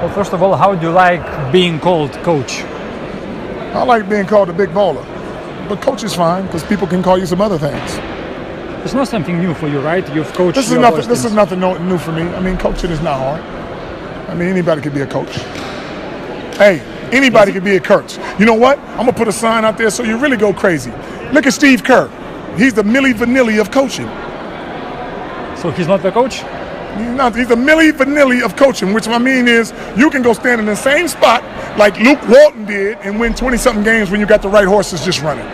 Well, first of all, how do you like being called coach? I like being called a big baller. But coach is fine, because people can call you some other things. It's not something new for you, right? You've coached. This is nothing new for me. I mean, coaching is not hard. I mean, anybody could be a coach. Hey, anybody could be a coach. You know what? I'm going to put a sign out there so you really go crazy. Look at Steve Kerr. He's the Milli Vanilli of coaching. So he's not the coach? He's the Milli Vanilli of coaching, which I mean is you can go stand in the same spot like Walton did and win 20-something games when you got the right horses just running.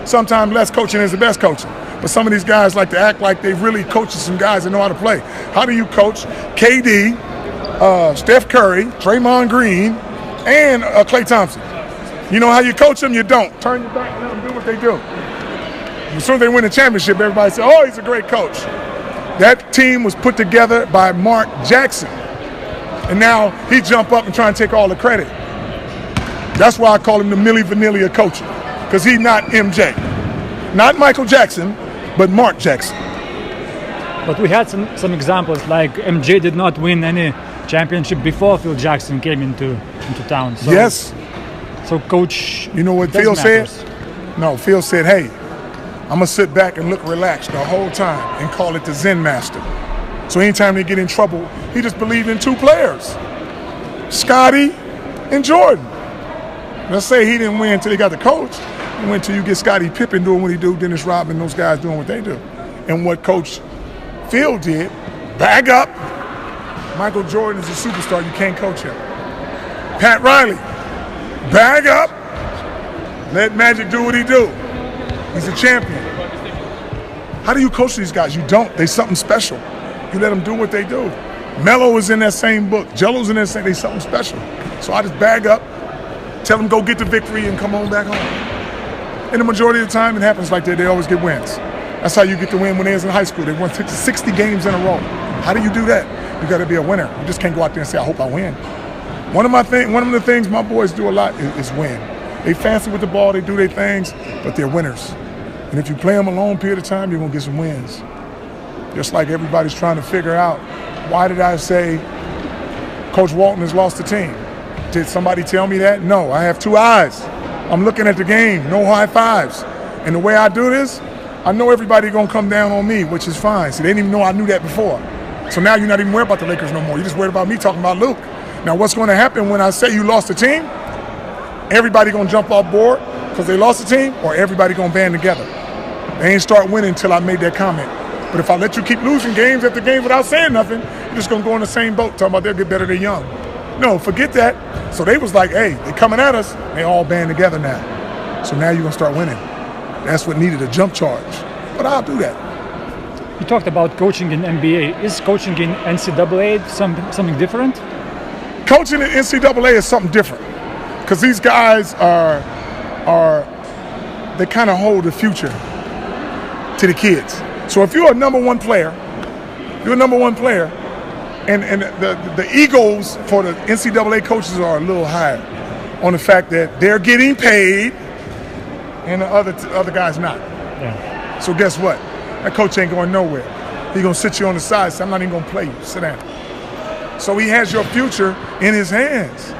Sometimes less coaching is the best coaching. But some of these guys like to act like they really coaching some guys that know how to play. How do you coach KD, Steph Curry, Draymond Green, and Klay Thompson? You know how you coach them? You don't. Turn your back and let them do what they do. As soon as they win the championship, everybody says, oh, he's a great coach. That team was put together by Mark Jackson. And now he jump up and try and take all the credit. That's why I call him the Milli Vanilli of coaching, because he's not MJ. Not Michael Jackson, but Mark Jackson. But we had some examples, like MJ did not win any championship before Phil Jackson came into town. So, yes. So coach, you know what Phil said? No, Phil said, hey, I'm going to sit back and look relaxed the whole time and call it the Zen Master. So anytime they get in trouble, he just believed in two players, Scottie and Jordan. Let's say he didn't win until he got the coach. He went till you get Scottie Pippen doing what he do, Dennis Rodman, those guys doing what they do. And what Coach Phil did, bag up. Michael Jordan is a superstar. You can't coach him. Pat Riley, bag up. Let Magic do what he do. He's a champion. How do you coach these guys? You don't. They're something special. You let them do what they do. Melo is in that same book. Jello's in that same. They're something special. So I just bag up, tell them go get the victory and come on back home. And the majority of the time it happens like that. They always get wins. That's how you get the win when they was in high school. They won 60 games in a row. How do you do that? You got to be a winner. You just can't go out there and say, I hope I win. One of the things my boys do a lot is win. They fancy with the ball, they do their things, but they're winners. And if you play them a long period of time, you're going to get some wins. Just like everybody's trying to figure out, why did I say Coach Walton has lost the team? Did somebody tell me that? No, I have two eyes. I'm looking at the game, no high fives. And the way I do this, I know everybody going to come down on me, which is fine. See, they didn't even know I knew that before. So now you're not even worried about the Lakers no more. You're just worried about me talking about Luke. Now what's going to happen when I say you lost the team? Everybody going to jump off board because they lost the team, or everybody going to band together. They ain't start winning until I made that comment. But if I let you keep losing games after game without saying nothing, you're just going to go in the same boat talking about they'll get better than young. No, forget that. So they was like, hey, they coming at us. They all band together now. So now you're going to start winning. That's what needed, a jump charge. But I'll do that. You talked about coaching in NBA. Is coaching in NCAA something different? Coaching in NCAA is something different. Because these guys they kind of hold the future to the kids. So if you're a number one player, and the egos for the NCAA coaches are a little higher on the fact that they're getting paid and the other guys not. Yeah. So guess what? That coach ain't going nowhere. He's going to sit you on the side, say, I'm not even going to play you. Sit down. So he has your future in his hands.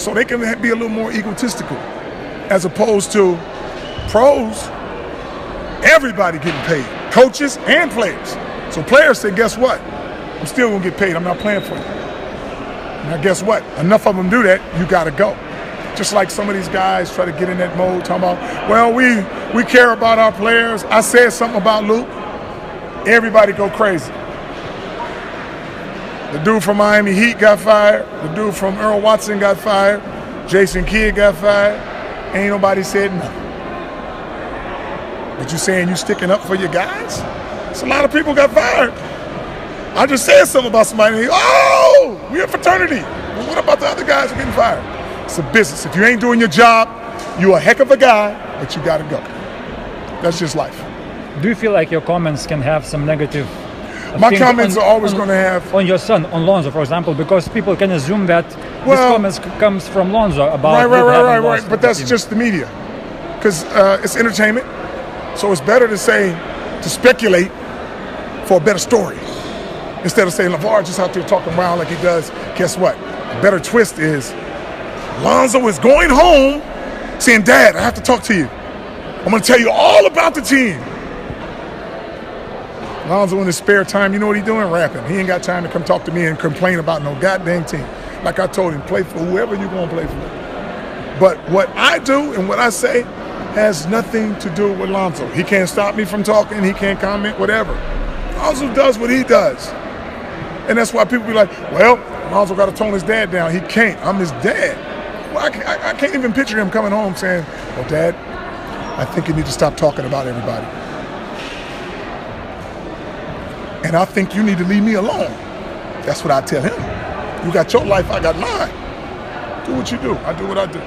So they can be a little more egotistical as opposed to pros. Everybody getting paid, coaches and players. So players say, guess what? I'm still going to get paid. I'm not playing for you. Now guess what? Enough of them do that, you got to go. Just like some of these guys try to get in that mode, talking about, well, we care about our players. I said something about Luke. Everybody go crazy. The dude from Miami Heat got fired. The dude from Earl Watson got fired. Jason Kidd got fired. Ain't nobody said nothing. But you saying you sticking up for your guys? So a lot of people got fired. I just said something about somebody. And oh, we're a fraternity. Well, what about the other guys who are getting fired? It's a business. If you ain't doing your job, you're a heck of a guy, but you got to go. That's just life. Do you feel like your comments can have some negative? My comments are always going to have on your son, on Lonzo, for example, because people can assume that this comments comes from Lonzo about right. But that's just the media, because it's entertainment. So it's better to speculate for a better story. Instead of saying LaVar just out there talking around like he does, guess what? A better twist is Lonzo is going home saying, Dad, I have to talk to you. I'm going to tell you all about the team. Lonzo in his spare time, you know what he's doing? Rapping. He ain't got time to come talk to me and complain about no goddamn team. Like I told him, play for whoever you're going to play for. But what I do and what I say has nothing to do with Lonzo. He can't stop me from talking. He can't comment, whatever. Lonzo does what he does. And that's why people be like, well, Lonzo got to tone his dad down. He can't. I'm his dad. Well, I can't even picture him coming home saying, well, Dad, I think you need to stop talking about everybody. And I think you need to leave me alone. That's what I tell him. You got your life, I got mine. Do what you do. I do what I do.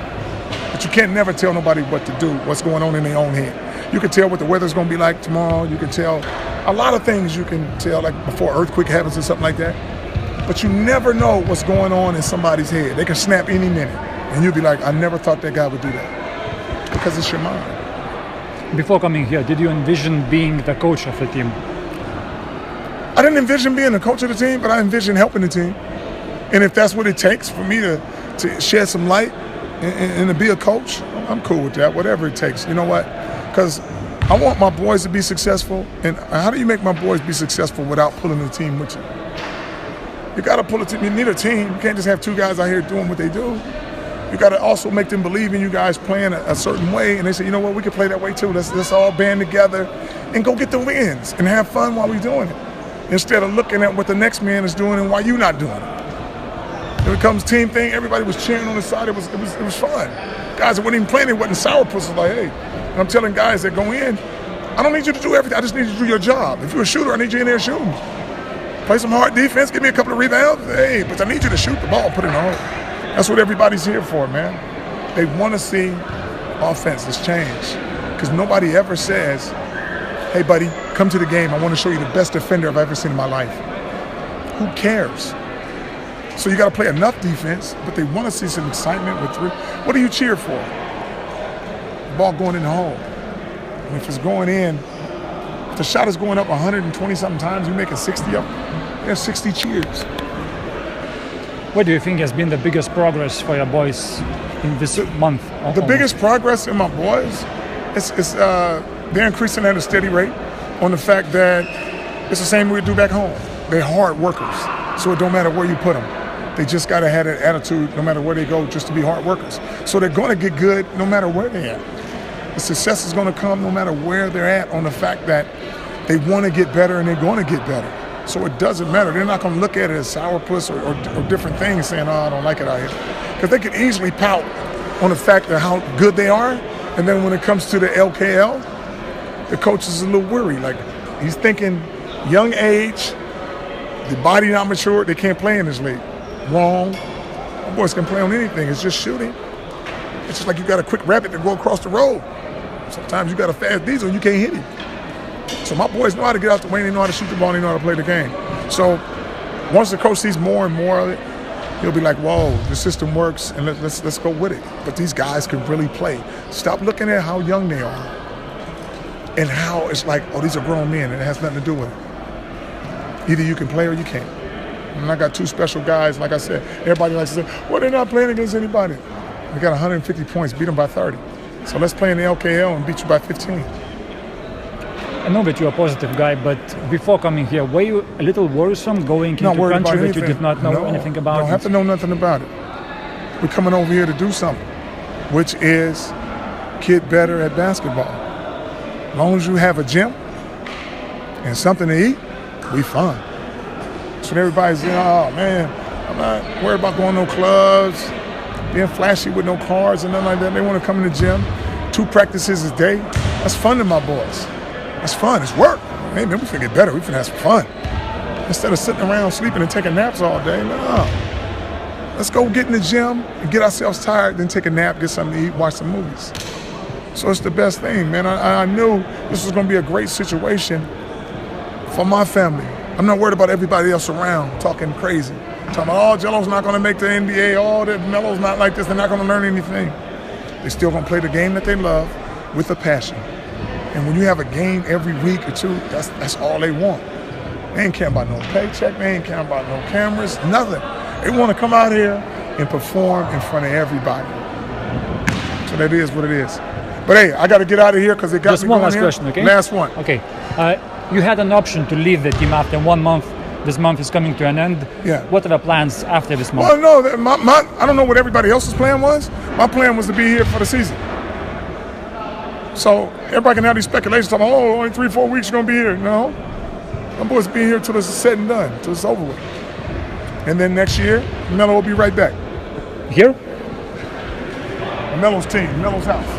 But you can't never tell nobody what to do, what's going on in their own head. You can tell what the weather's going to be like tomorrow. You can tell a lot of things you can tell, like before earthquake happens or something like that. But you never know what's going on in somebody's head. They can snap any minute. And you'll be like, I never thought that guy would do that. Because it's your mind. Before coming here, did you envision being the coach of the team? I didn't envision being the coach of the team, but I envisioned helping the team. And if that's what it takes for me to shed some light and to be a coach, I'm cool with that, whatever it takes. You know what? Because I want my boys to be successful. And how do you make my boys be successful without pulling the team with you? You got to pull a team. You need a team. You can't just have two guys out here doing what they do. You got to also make them believe in you guys playing a certain way. And they say, you know what, we can play that way too. Let's all band together and go get the wins and have fun while we're doing it. Instead of looking at what the next man is doing and why you're not doing it. When it comes team thing, everybody was cheering on the side. It was fun. Guys that weren't even playing, it wasn't sourpuss. Was like, hey, and I'm telling guys that go in, I don't need you to do everything. I just need you to do your job. If you're a shooter, I need you in there shooting. Play some hard defense, give me a couple of rebounds. Hey, but I need you to shoot the ball, put it in the hole. That's what everybody's here for, man. They want to see offenses change. Because nobody ever says, hey, buddy, come to the game. I want to show you the best defender I've ever seen in my life. Who cares? So you got to play enough defense, but they want to see some excitement with three. What do you cheer for? The ball going in the hole. And if it's going in, if the shot is going up 120-something times, you make it 60 up, there's 60 cheers. What do you think has been the biggest progress for your boys in this month? The biggest progress in my boys is they're increasing at a steady rate on the fact that it's the same we do back home. They're hard workers, so it don't matter where you put them. They just got to have that attitude no matter where they go just to be hard workers. So they're going to get good no matter where they're at. The success is going to come no matter where they're at on the fact that they want to get better and they're going to get better. So it doesn't matter. They're not going to look at it as sourpuss or different things saying, oh, I don't like it out here. Because they can easily pout on the fact of how good they are. And then when it comes to the LKL, the coach is a little weary. Like, he's thinking young age, the body not matured, they can't play in this league. Wrong. My boys can play on anything. It's just shooting. It's just like you got a quick rabbit to go across the road. Sometimes you got a fast diesel and you can't hit him. So my boys know how to get out the way, they know how to shoot the ball, and they know how to play the game. So once the coach sees more and more of it, he'll be like, whoa, the system works, and let's go with it. But these guys can really play. Stop looking at how young they are and how it's like, oh, these are grown men, and it has nothing to do with it. Either you can play or you can't. And I got two special guys, like I said. Everybody likes to say, well, they're not playing against anybody. We got 150 points, beat them by 30. So let's play in the LKL and beat you by 15. I know that you're a positive guy, but before coming here, were you a little worrisome going into a country that you did not know anything about? You don't have to know nothing about it. We're coming over here to do something, which is get better at basketball. As long as you have a gym and something to eat, we fine. So everybody's saying, oh man, I'm not worried about going to no clubs, being flashy with no cars and nothing like that. They want to come in the gym, 2 practices a day. That's fun to my boys. That's fun. It's work. Hey, man, we finna get better. We finna have some fun. Instead of sitting around sleeping and taking naps all day, no. Let's go get in the gym and get ourselves tired, then take a nap, get something to eat, watch some movies. So it's the best thing, man. I knew this was going to be a great situation for my family. I'm not worried about everybody else around talking crazy. Talking about, oh, Jello's not going to make the NBA. Oh, Melo's not like this. They're not going to learn anything. They're still going to play the game that they love with a passion. And when you have a game every week or two, that's all they want. They ain't care about no paycheck. They ain't care about no cameras, nothing. They want to come out here and perform in front of everybody. So that is what it is. But hey, I got to get out of here because it got Just me one going last here. question, okay? Last one. Okay. You had an option to leave the team after 1 month. This month is coming to an end. Yeah. What are the plans after this month? Well, no, I don't know what everybody else's plan was. My plan was to be here for the season. So everybody can have these speculations about, oh, only 3-4 weeks you're going to be here. No. My boys be here till it's said and done, till it's over with. And then next year, Melo will be right back. Here? Melo's team, Melo's house.